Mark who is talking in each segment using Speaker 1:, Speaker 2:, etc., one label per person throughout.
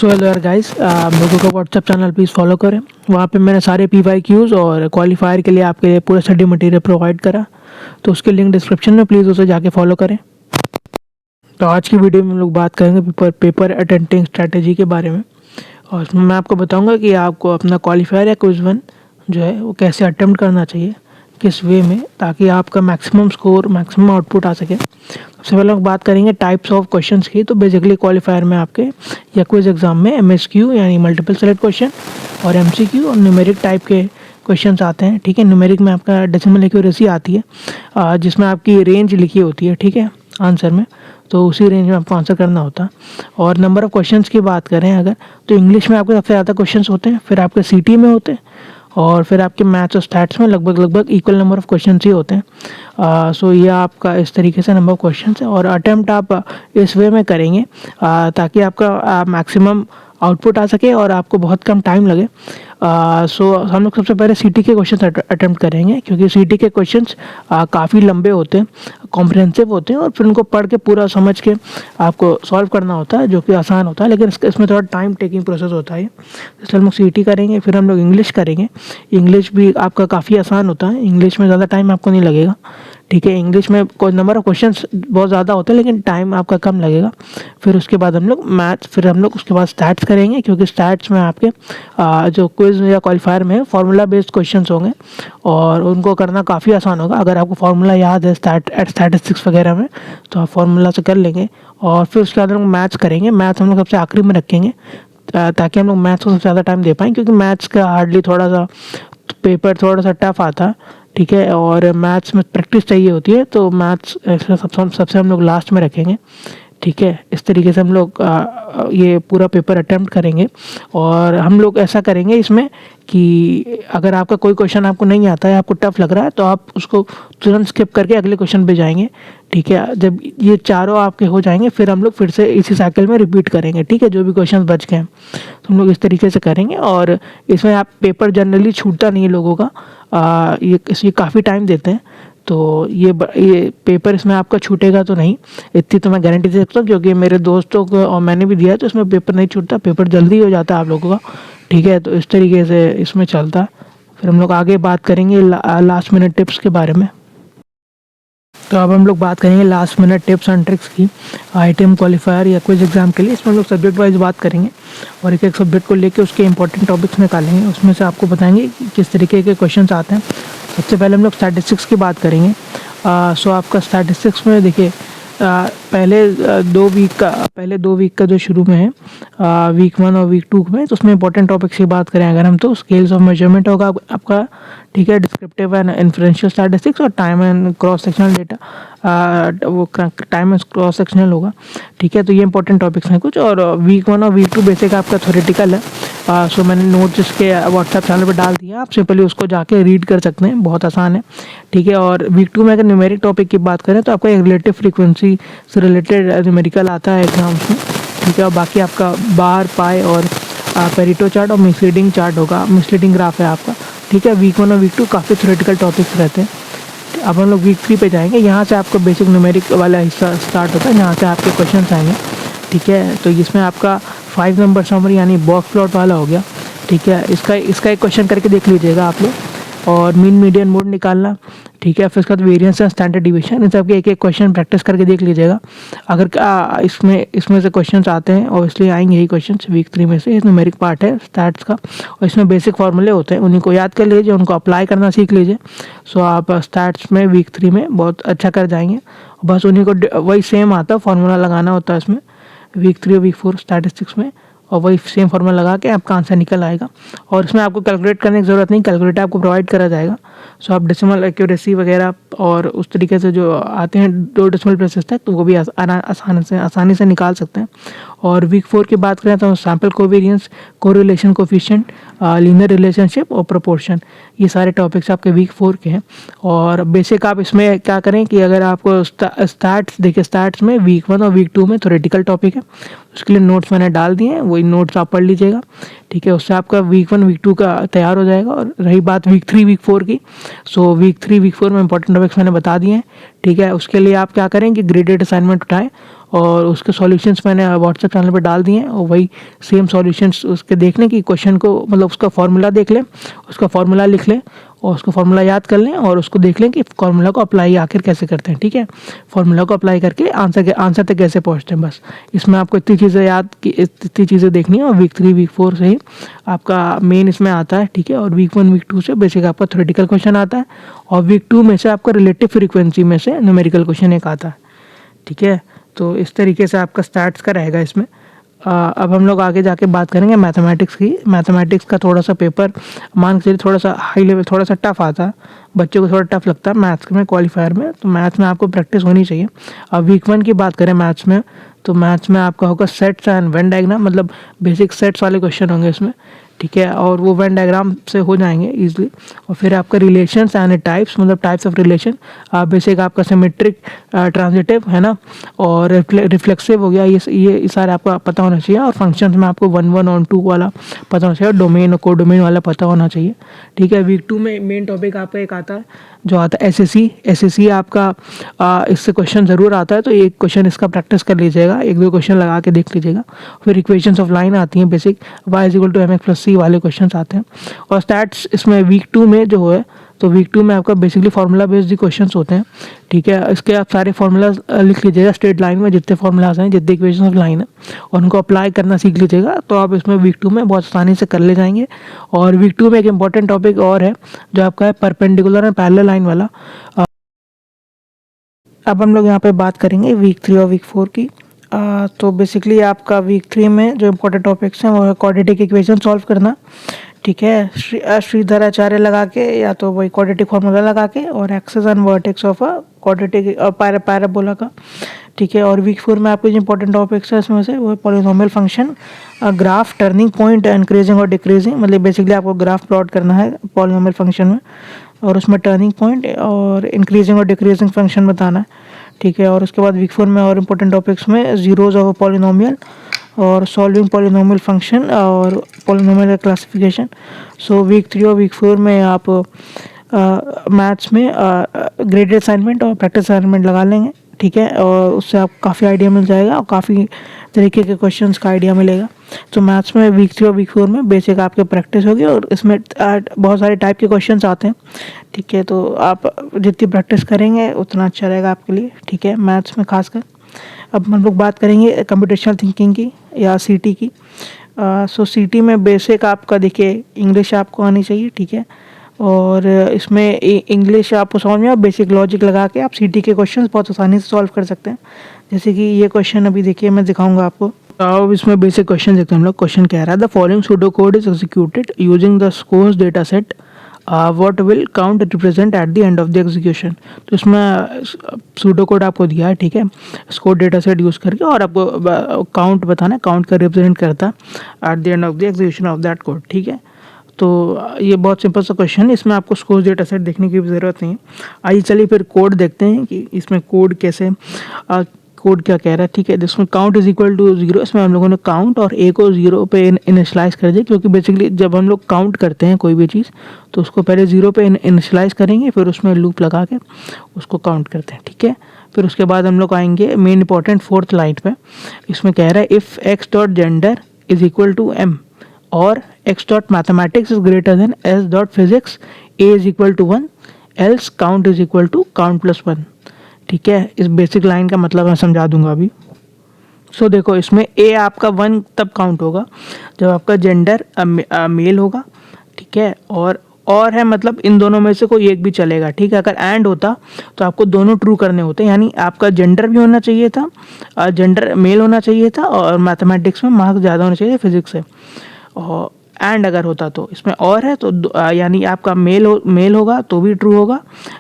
Speaker 1: So hello यार guys, लोगों का व्हाट्सएप चैनल प्लीज़ फॉलो करें। वहाँ पे मैंने सारे PYQs और क्वालिफायर के लिए आपके लिए पूरा स्टडी मटेरियल प्रोवाइड करा, तो उसके लिंक डिस्क्रिप्शन में, प्लीज़ उसे जाके फॉलो करें। तो आज की वीडियो में हम लोग बात करेंगे पेपर अटेम्प्टिंग स्ट्रैटेजी के बारे में। और इसमें मैं आपको बताऊंगा कि आपको अपना क्वालिफायर या क्विज वन जो है वो कैसे अटेम्प्ट करना चाहिए, किस वे में, ताकि आपका मैक्सिमम स्कोर, मैक्सिमम आउटपुट आ सके। सबसे पहले हम बात करेंगे टाइप्स ऑफ क्वेश्चंस की। तो बेसिकली क्वालिफायर में आपके या क्विज एग्जाम में MSQ यानी मल्टीपल सेलेक्ट क्वेश्चन और MCQ और न्यूमेरिक टाइप के क्वेश्चंस आते हैं। ठीक है, न्यूमेरिक में आपका डेसिमल एक्यूरेसी आती है, जिसमें आपकी रेंज लिखी होती है। ठीक है, आंसर में तो उसी रेंज में आपको आंसर करना होता है। और नंबर ऑफ क्वेश्चंस की बात करें अगर, तो इंग्लिश में आपके सबसे ज़्यादा क्वेश्चंस होते हैं, फिर आपके CT में होते हैं, और फिर आपके मैथ्स और स्टैट्स में लगभग इक्वल नंबर ऑफ क्वेश्चन ही होते हैं। सो ये आपका इस तरीके से नंबर ऑफ क्वेश्चन है। और अटेम्प्ट आप इस वे में करेंगे ताकि आपका मैक्सिमम आउटपुट आ सके और आपको बहुत कम टाइम लगे। सो हम लोग सबसे पहले CT के क्वेश्चन अटेम्प्ट करेंगे, क्योंकि CT के क्वेश्चंस काफ़ी लंबे होते हैं, कॉम्प्रिहेंसिव होते हैं, और फिर उनको पढ़ के पूरा समझ के आपको सॉल्व करना होता है, जो कि आसान होता है, लेकिन इसमें थोड़ा टाइम टेकिंग प्रोसेस होता है। इसलिए हम लोग CT करेंगे, फिर हम लोग इंग्लिश करेंगे। इंग्लिश भी आपका काफ़ी आसान होता है, इंग्लिश में ज़्यादा टाइम आपको नहीं लगेगा। ठीक है, इंग्लिश में कोई नंबर ऑफ क्वेश्चंस बहुत ज़्यादा होते हैं, लेकिन टाइम आपका कम लगेगा। फिर उसके बाद हम लोग मैथ्स, फिर हम लोग उसके बाद स्टैट्स करेंगे, क्योंकि स्टैट्स में आपके जो क्विज या क्वालिफायर में फार्मूला बेस्ड क्वेश्चंस होंगे और उनको करना काफ़ी आसान होगा। अगर आपको फार्मूला याद है स्टैटिस्टिक्स वगैरह में, तो आप फार्मूला से कर लेंगे। और फिर उसके बाद हम लोग मैथ्स करेंगे। मैथ्स हम लोग सबसे आखिरी में रखेंगे, ताकि हम लोग मैथ्स को सबसे ज़्यादा टाइम दे पाएँ, क्योंकि मैथ्स का हार्डली थोड़ा सा पेपर थोड़ा सा टफ आता है। ठीक है, और मैथ्स में प्रैक्टिस चाहिए होती है, तो मैथ्स सबसे हम लोग लास्ट में रखेंगे। ठीक है, इस तरीके से हम लोग ये पूरा पेपर अटेम्प्ट करेंगे। और हम लोग ऐसा करेंगे इसमें कि अगर आपका कोई क्वेश्चन आपको नहीं आता है, आपको टफ लग रहा है, तो आप उसको तुरंत स्किप करके अगले क्वेश्चन पे जाएंगे। ठीक है, जब ये चारों आपके हो जाएंगे, फिर हम लोग फिर से इसी साइकिल में रिपीट करेंगे। ठीक है, जो भी क्वेश्चन बच गए तो हम लोग इस तरीके से करेंगे। और इसमें आप पेपर जनरली छूटता नहीं है लोगों का, ये काफ़ी टाइम देते हैं, तो ये पेपर इसमें आपका छूटेगा तो नहीं, इतनी तो मैं गारंटी दे सकता हूँ, क्योंकि मेरे दोस्तों को और मैंने भी दिया, तो इसमें पेपर नहीं छूटता, पेपर जल्दी हो जाता है आप लोगों का। ठीक है, तो इस तरीके से इसमें चलता है। फिर हम लोग आगे बात करेंगे लास्ट मिनट टिप्स के बारे में। तो अब हम लोग बात करेंगे last minute tips and tricks की IITM क्वालिफायर या क्विज एग्जाम के लिए। इसमें हम लोग सब्जेक्ट वाइज बात करेंगे और एक एक सब्जेक्ट को लेके उसके इंपॉर्टेंट टॉपिक्स निकालेंगे, उसमें से आपको बताएंगे कि किस तरीके के क्वेश्चंस आते हैं। सबसे पहले हम लोग स्टैटिस्टिक्स की बात करेंगे। सो आपका स्टैटिस्टिक्स में देखिए, पहले 2 वीक का जो शुरू में है, वीक 1 और वीक 2 में, तो उसमें इंपॉर्टेंट टॉपिक्स की बाट करें अगर हम, तो स्केल्स ऑफ मेजरमेंट होगा आपका। ठीक है, डिस्क्रिप्टिव एंड इन्फरेंशियल स्टैटिस्टिक्स और time and cross sectional data, वो टाइम एंड क्रॉस सेक्शनल होगा। ठीक है, तो ये इंपॉर्टेंट टॉपिक्स हैं कुछ। और वीक 1 और वीक 2 बेसिक आपका थ्योरेटिकल है। सो मैंने नोट्स इसके व्हाट्सएप चैनल पर डाल दिया, आप सिंपली उसको जाके रीड कर सकते हैं, बहुत आसान है। ठीक है, और वीक 2 में अगर न्यूमेरिक टॉपिक की बात करें, तो आपका एक रिलेटिव फ्रीक्वेंसी से रिलेटेड न्यूमेरिकल आता है एग्जाम्स में। ठीक है, और बाकी आपका बार, पाई और पेरिटो चार्ट और मिसलीडिंग चार्ट होगा, मिसलीडिंग ग्राफ है आपका। ठीक है, वीक 1 और वीक 2 काफ़ी थ्योरेटिकल टॉपिक्स रहते हैं। अब हम लोग वीक 3 पे जाएंगे, यहाँ से आपको बेसिक न्यूमेरिक वाला हिस्सा स्टार्ट होता है, यहाँ से आपके क्वेश्चन आएंगे। ठीक है, तो इसमें आपका 5 नंबर समरी यानी बॉक्स प्लॉट वाला हो गया। ठीक है, इसका एक क्वेश्चन करके देख लीजिएगा आप लोग। और मीन मीडियन मोड निकालना। ठीक है, फिर उसके बाद वेरिएंस एंड स्टैंडर्ड डिवीजन, इन सब के एक एक क्वेश्चन प्रैक्टिस करके देख लीजिएगा। अगर इसमें से क्वेश्चंस आते हैं, और इसलिए आएंगे यही क्वेश्चंस वीक 3 में से। न्यूमेरिक पार्ट है स्टैट्स का, और इसमें बेसिक फार्मूले होते हैं, उन्हीं को याद कर लीजिए, उनको अप्लाई करना सीख लीजिए। सो आप स्टैट्स में वीक 3 में बहुत अच्छा कर जाएंगे। बस उन्हीं को वही सेम आता है, फार्मूला लगाना होता है इसमें वीक 3 और वीक 4 स्टैटिस्टिक्स में, और वही सेम फार्मूला लगा के आपका आंसर निकल आएगा। और इसमें आपको कैलकुलेट करने की ज़रूरत नहीं, कैलकुलेटर आपको प्रोवाइड करा जाएगा। सो आप डेसिमल एक्यूरेसी वगैरह और उस तरीके से जो आते हैं 2 डेसिमल प्लेसेस तक, तो वो भी आसानी से निकाल सकते हैं। और वीक 4 की बात करें तो sample covariance, correlation coefficient, linear relationship और प्रोपोर्शन, ये सारे टॉपिक्स आपके वीक 4 के हैं। और बेसिक आप इसमें क्या करें कि अगर आपको स्टैट्स देखिए, स्टैट्स में वीक 1 और वीक 2 में थ्योरेटिकल टॉपिक है, उसके लिए नोट्स मैंने डाल दिए हैं, वही नोट्स आप पढ़ लीजिएगा। ठीक है, उससे आपका वीक 1 वीक 2 का तैयार हो जाएगा। और रही बात वीक 3 वीक 4 की, सो वीक 3 वीक 4 में इंपॉर्टेंट टॉपिक्स मैंने बता दिए हैं। ठीक है, उसके लिए आप क्या करें कि ग्रेडेड असाइनमेंट उठाएं और उसके सॉल्यूशंस मैंने व्हाट्सएप चैनल पे डाल दिए हैं, और वही सेम सॉल्यूशंस उसके देख लें कि क्वेश्चन को मतलब उसका फार्मूला देख लें, उसका फार्मूला लिख लें और उसको फार्मूला याद कर लें और उसको देख लें कि फार्मूला को अप्लाई आखिर कैसे करते हैं। ठीक है, फार्मूला को अप्लाई करके आंसर तक कैसे पहुँचते हैं, बस इसमें आपको इतनी चीज़ें इतनी चीज़ें देखनी है। और वीक 3 वीक 4 से ही आपका मेन इसमें आता है। ठीक है, और वीक 1 वीक 2 से बेसिक आपका थ्योरेटिकल क्वेश्चन आता है, और वीक 2 में से आपका रिलेटिव फ्रीक्वेंसी में से न्यूमेरिकल क्वेश्चन एक आता है। ठीक है, तो इस तरीके से आपका स्टार्ट्स का रहेगा इसमें। अब हम लोग आगे जाके बात करेंगे मैथमेटिक्स की। मैथमेटिक्स का थोड़ा सा पेपर मान के चलिए थोड़ा सा हाई लेवल, थोड़ा सा टफ आता है, बच्चों को थोड़ा टफ लगता है मैथ्स में क्वालिफायर में। तो मैथ्स में आपको प्रैक्टिस होनी चाहिए। अब वीक 1 की बात करें मैथ्स में, तो मैथ्स में आपका होगा सेट्स एंड वेन डायग्राम, मतलब बेसिक सेट्स वाले क्वेश्चन होंगे इसमें। ठीक है, और वो वेन डायग्राम से हो जाएंगे इजीली। और फिर आपका रिलेशंस एंड टाइप्स, मतलब टाइप्स ऑफ रिलेशन, बेसिक आपका सिमेट्रिक, ट्रांजिटिव है ना, और रिफ्लेक्सिव हो गया, ये सारे आपको पता होना चाहिए। और फंक्शंस में आपको 1 1 और 2 वाला पता होना चाहिए, डोमेन और कोडोमेन वाला पता होना चाहिए। ठीक है, वीक 2 में मेन टॉपिक आपका एक आता है जो आता है एसएससी आपका, इससे क्वेश्चन ज़रूर आता है, तो एक क्वेश्चन इसका प्रैक्टिस कर लीजिएगा, एक दो क्वेश्चन लगा के देख लीजिएगा। फिर इक्वेशंस ऑफ लाइन आती हैं बेसिक, y = mx+c वाले क्वेश्चन आते हैं। और स्टैट्स इसमें वीक 2 में जो है, तो वीक 2 में आपका बेसिकली फार्मूला बेस्ड क्वेश्चन होते हैं। ठीक है, इसके आप सारे फार्मूलाज लिख लीजिएगा स्ट्रेट लाइन में, जितने फार्मूलाज हैं, जितने इक्वेशन ऑफ लाइन है, और उनको अप्लाई करना सीख लीजिएगा, तो आप इसमें वीक 2 में बहुत आसानी से कर ले जाएंगे। और वीक 2 में एक इंपॉर्टेंट टॉपिक और है जो आपका है परपेंडिकुलर एंड पैरेलल लाइन वाला। अब हम लोग यहाँ पे बात करेंगे वीक 3 और वीक 4 की। तो बेसिकली आपका वीक 3 में जो इम्पोर्टेंट टॉपिक्स हैं वो है क्वाड्रेटिक इक्वेशन सॉल्व करना। ठीक है, श्रीधराचार्य लगा के, या तो वही क्वाड्रेटिक फार्मूला लगा के, और axis and vertex of a quadratic parabola का। ठीक है, और वीक 4 में आपके जो इंपॉर्टेंट टॉपिक्स है इसमें से वो है polynomial function, graph, turning point, increasing और डिक्रीजिंग, मतलब बेसिकली आपको ग्राफ प्लॉट करना है पॉलिनोमियल फंक्शन में, और उसमें टर्निंग पॉइंट और इंक्रीजिंग और डिक्रीजिंग फंक्शन बताना है। ठीक है, और उसके बाद वीक 4 में और इम्पोर्टेंट टॉपिक्स में जीरोज ऑफ पॉलिनोमियल और सॉल्विंग पॉलिनोमियल फंक्शन और पॉलिनोमियल क्लासिफिकेशन। सो वीक 3 और वीक 4 में आप मैथ्स में ग्रेडेड असाइनमेंट और प्रैक्टिस असाइनमेंट लगा लेंगे। ठीक है, और उससे आपको काफ़ी आइडिया मिल जाएगा और काफ़ी तरीके के क्वेश्चंस का आइडिया मिलेगा। तो मैथ्स में वीक 3 और वीक 4 में बेसिक आपके प्रैक्टिस होगी, और इसमें बहुत सारे टाइप के क्वेश्चंस आते हैं। ठीक है, तो आप जितनी प्रैक्टिस करेंगे उतना अच्छा रहेगा आपके लिए। ठीक है, मैथ्स में खासकर। अब हम लोग बात करेंगे कंप्यूटेशनल थिंकिंग की या सीटी की। सो सीटी में बेसिक आपका देखिए इंग्लिश आपको आनी चाहिए। ठीक है, और इसमें इंग्लिश आपको समझ में, आप बेसिक लॉजिक लगा के आप सीटी के क्वेश्चंस बहुत आसानी से सॉल्व कर सकते हैं। जैसे कि ये क्वेश्चन अभी देखिए मैं दिखाऊंगा आपको। अब इसमें बेसिक क्वेश्चन देखते हैं हम लोग। क्वेश्चन कह रहा है the following pseudo code is executed using the scores data set, what will count represent eight the end of the execution. तो इसमें सूडो कोड आपको दिया है। ठीक है, स्कोर डेटा सेट यूज़ करके, और आपको काउंट बताना है, काउंट का रिप्रेजेंट करता है eight the end of the execution of that code. ठीक है, तो ये बहुत सिंपल सा क्वेश्चन है, इसमें आपको स्कोर डेटा सेट देखने की भी ज़रूरत नहीं है। आइए चलिए फिर कोड देखते हैं कि इसमें कोड कैसे, कोड क्या कह रहा है। ठीक है, जिसमें काउंट इज इक्वल टू 0, इसमें हम लोगों ने काउंट और ए को 0 पे इनिशलाइज कर दिया, क्योंकि बेसिकली जब हम लोग काउंट करते हैं कोई भी चीज़ तो उसको पहले 0 पे इनिशलाइज करेंगे, फिर उसमें लूप लगा के उसको काउंट करते हैं। ठीक है, फिर उसके बाद हम लोग आएंगे मेन इंपॉर्टेंट 4th लाइन पे। इसमें कह रहा है if x dot gender is equal to M और x dot mathematics is greater than s dot physics, a is equal to 1, else count is equal to count plus 1। ठीक है, इस basic line का मतलब मैं समझा दूंगा अभी। सो देखो, इसमें a आपका 1 तब काउंट होगा जब आपका जेंडर मेल होगा। ठीक है, और है मतलब इन दोनों में से कोई एक भी चलेगा। ठीक है, अगर एंड होता तो आपको दोनों ट्रू करने होते, यानी आपका जेंडर भी होना चाहिए था, जेंडर मेल होना चाहिए था, और मैथमेटिक्स में मार्क्स ज़्यादा होने चाहिए फिजिक्स से। और एंड अगर होता तो इसमें और है, तो यानी आपका मेल होगा तो भी ट्रू होगा,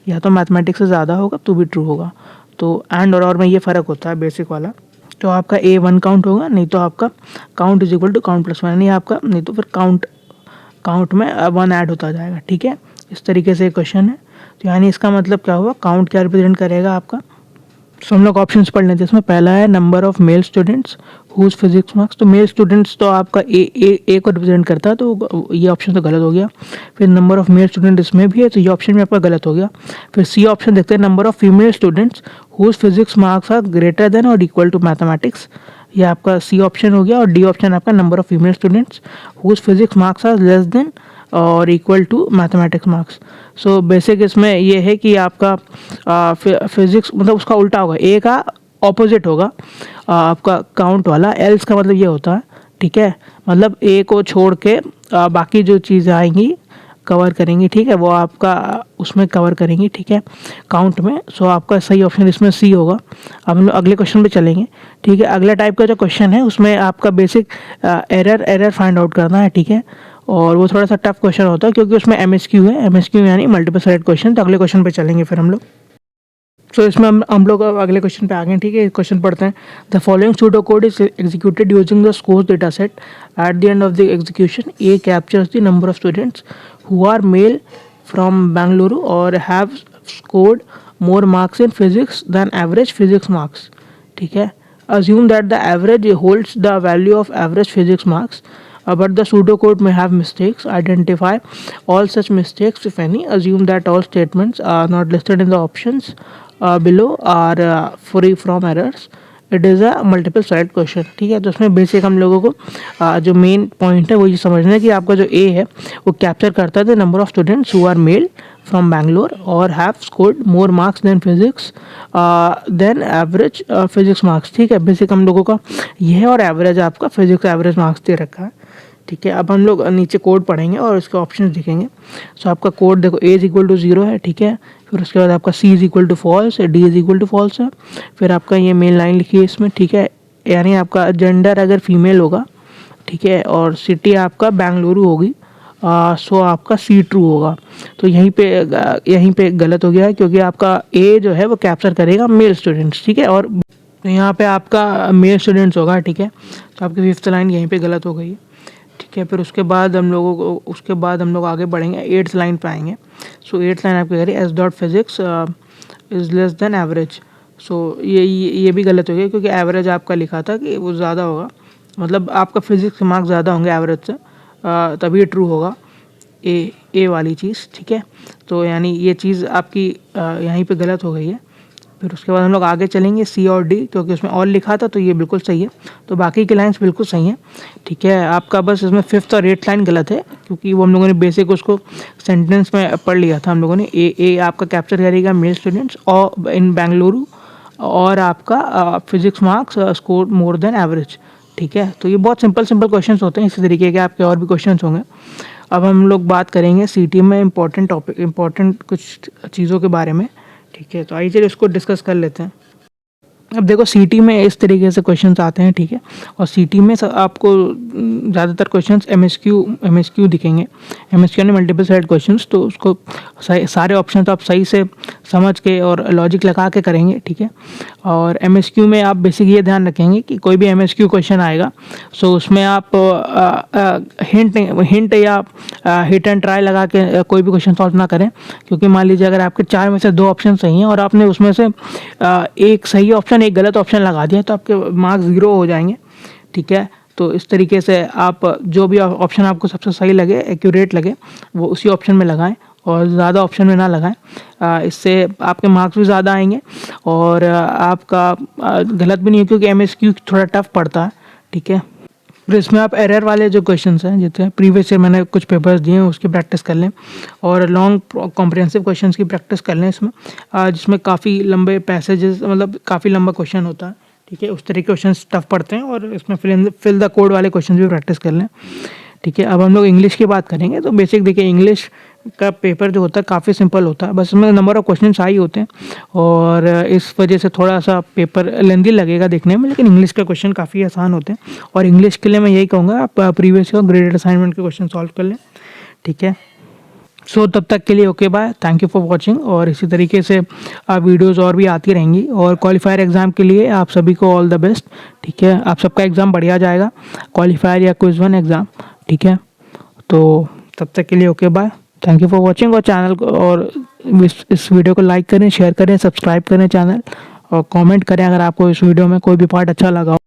Speaker 1: या तो मैथमेटिक्स से ज़्यादा होगा तो भी ट्रू होगा। तो एंड और में ये फ़र्क होता है बेसिक वाला। तो आपका ए 1 काउंट होगा, नहीं तो आपका count is equal to count plus 1, यानी आपका नहीं तो फिर काउंट में 1 ऐड होता जाएगा। ठीक है, इस तरीके से क्वेश्चन है। तो यानी इसका मतलब क्या हुआ, काउंट क्या रिप्रेजेंट करेगा आपका सो हम लोग ऑप्शंस पढ़ लेते हैं। इसमें पहला है number of male students whose physics marks. तो मेल स्टूडेंट्स तो आपका ए को रिप्रेजेंट करता है, तो ये ऑप्शन तो गलत हो गया। फिर नंबर ऑफ मेल स्टूडेंट इसमें भी है, तो ये ऑप्शन भी आपका गलत हो गया। फिर सी ऑप्शन देखते हैं, number of female students whose physics marks are greater than और इक्वल टू मैथमेटिक्स। ये आपका सी ऑप्शन हो गया। और डी ऑप्शन आपका number of female students whose physics marks are less than और equal to mathematics marks. So basic इसमें ये है कि आपका फिजिक्स मतलब उसका उल्टा होगा, ए का ऑपोजिट होगा आपका काउंट वाला। एल्स का मतलब ये होता है, ठीक है, मतलब ए को छोड़ के बाकी जो चीज़ें आएंगी कवर करेंगी, ठीक है, वो आपका उसमें कवर करेंगी, ठीक है, काउंट में। सो आपका सही ऑप्शन इसमें सी होगा। अब हम लोग अगले क्वेश्चन पे चलेंगे, ठीक है। अगला टाइप का जो क्वेश्चन है उसमें आपका बेसिक एरर फाइंड आउट करना है, ठीक है, और वो थोड़ा सा टफ क्वेश्चन होता है क्योंकि उसमें एमएसक्यू है, एमएसक्यू यानी मल्टीपल सेलेक्ट क्वेश्चन। तो अगले क्वेश्चन पे चलेंगे फिर हम लोग। सो इसमें हम लोग अगले क्वेश्चन पे आ गए, ठीक है। क्वेश्चन पढ़ते हैं। The following pseudo code is executed using the score data set. At the end of the execution A captures the number of students who are male from Bengaluru और have scored more marks in physics than average physics marks, ठीक है। Assume that the average holds the value of average physics marks, but the pseudocode may have mistakes. Identify all such mistakes, if any. Assume that all statements are not listed in the options below are free from errors. It is a multiple select question, ठीक है। तो उसमें basic हम लोगों को जो main point है वो ये समझना है कि आपका जो ए है वो कैप्चर करता है the number of students who are male from Bangalore और have scored more marks than physics than average physics marks, ठीक है। बेसिक हम लोगों का ये है और एवरेज आपका फिजिक्स एवरेज मार्क्स दे रखा है, ठीक है। अब हम लोग नीचे कोड पढ़ेंगे और इसके ऑप्शन दिखेंगे। सो आपका कोड देखो, ए इज इक्वल टू 0 है, ठीक है। फिर उसके बाद आपका C is equal to false है, D is equal to false है। फिर आपका ये मेन लाइन लिखी है इसमें, ठीक है, यानी आपका जेंडर अगर फीमेल होगा, ठीक है, और सिटी आपका बेंगलुरु होगी, सो आपका सी ट्रू होगा। तो यहीं पे गलत हो गया है क्योंकि आपका ए जो है वो कैप्चर करेगा मेल स्टूडेंट्स, ठीक है, और तो यहाँ पे आपका मेल स्टूडेंट्स होगा, ठीक है। तो आपकी फिफ्थ लाइन यहीं पे गलत हो गई है, ठीक है। फिर उसके बाद हम लोग आगे बढ़ेंगे, एट्थ लाइन पे आएंगे। सो एट्थ लाइन आपकी कह रही है S dot physics is less than average. So ये भी गलत हो गया क्योंकि एवरेज आपका लिखा था कि वो ज़्यादा होगा, मतलब आपका फिजिक्स के मार्क्स ज़्यादा होंगे एवरेज से, तभी ट्रू होगा ए वाली चीज़, ठीक है। तो यानी ये चीज़ आपकी यहीं पे गलत हो गई है। फिर उसके बाद हम लोग आगे चलेंगे सी और डी, क्योंकि उसमें और लिखा था तो ये बिल्कुल सही है। तो बाकी की लाइंस बिल्कुल सही हैं, ठीक है। आपका बस इसमें फिफ्थ और एट्थ लाइन गलत है क्योंकि वो हम लोगों ने बेसिक उसको सेंटेंस में पढ़ लिया था हम लोगों ने। ए आपका कैप्चर करेगा मेल स्टूडेंट्स और इन बेंगलुरु और आपका physics marks score more than average, ठीक है। तो ये बहुत सिंपल क्वेश्चन होते हैं, इसी तरीके के आपके और भी क्वेश्चन होंगे। अब हम लोग बात करेंगे सीटी में इम्पोर्टेंट कुछ चीज़ों के बारे में, ठीक है। तो आइए चलिए उसको डिस्कस कर लेते हैं। अब देखो सीटी में इस तरीके से क्वेश्चंस आते हैं, ठीक है, और सीटी में आपको ज़्यादातर क्वेश्चंस एमएसक्यू दिखेंगे। एमएसक्यू ने मल्टीपल सेलेक्ट क्वेश्चंस, तो उसको सारे ऑप्शन तो आप सही से समझ के और लॉजिक लगा के करेंगे, ठीक है। और एमएसक्यू में आप बेसिक ये ध्यान रखेंगे कि कोई भी एमएसक्यू क्वेश्चन आएगा सो उसमें आप हिंट या हिट एंड ट्राई लगा के कोई भी क्वेश्चन सॉल्व ना करें, क्योंकि मान लीजिए अगर आपके 4 में से 2 ऑप्शन सही हैं और आपने उसमें से एक सही ऑप्शन एक गलत ऑप्शन लगा दिया तो आपके मार्क्स 0 हो जाएंगे, ठीक है। तो इस तरीके से आप जो भी ऑप्शन आपको सबसे सही लगे, एक्यूरेट लगे, वो उसी ऑप्शन में लगाएं और ज़्यादा ऑप्शन में ना लगाएं। इससे आपके मार्क्स भी ज़्यादा आएंगे और आपका गलत भी नहीं है क्योंकि एमएसक्यू थोड़ा टफ पड़ता है, ठीक है। फिर इसमें आप एरर वाले जो क्वेश्चंस हैं, जितने प्रीवियस ईयर मैंने कुछ पेपर्स दिए हैं उसकी प्रैक्टिस कर लें और लॉन्ग कॉम्प्रिहेंसिव क्वेश्चंस की प्रैक्टिस कर लें इसमें, जिसमें काफ़ी लंबे पैसेजेस, मतलब काफ़ी लंबा क्वेश्चन होता है, ठीक है। उस तरह के क्वेश्चन टफ पड़ते हैं और इसमें फिल द कोड वाले क्वेश्चन भी प्रैक्टिस कर लें, ठीक है। अब हम लोग इंग्लिश की बात करेंगे। तो बेसिक देखिए, इंग्लिश का पेपर जो होता है काफ़ी सिंपल होता है, बस इसमें नंबर ऑफ क्वेश्चंस हाई होते हैं और इस वजह से थोड़ा सा पेपर लेंदी लगेगा देखने में, लेकिन इंग्लिश का क्वेश्चन काफ़ी आसान होते हैं। और इंग्लिश के लिए मैं यही कहूँगा आप प्रीवियस का ग्रेडेड असाइनमेंट के क्वेश्चन सॉल्व कर लें, ठीक है। सो तब तक के लिए okay bye, thank you for watching. और इसी तरीके से वीडियोज़ और भी आती रहेंगी। और क्वालिफायर एग्ज़ाम के लिए आप सभी को ऑल द बेस्ट, ठीक है। आप सबका एग्ज़ाम बढ़िया जाएगा, क्वालिफायर या क्विज़ 1 एग्ज़ाम, ठीक है। तो तब तक के लिए okay bye, thank you for watching. और चैनल को और इस वीडियो को लाइक करें, शेयर करें, सब्सक्राइब करें चैनल, और कमेंट करें अगर आपको इस वीडियो में कोई भी पार्ट अच्छा लगा हो।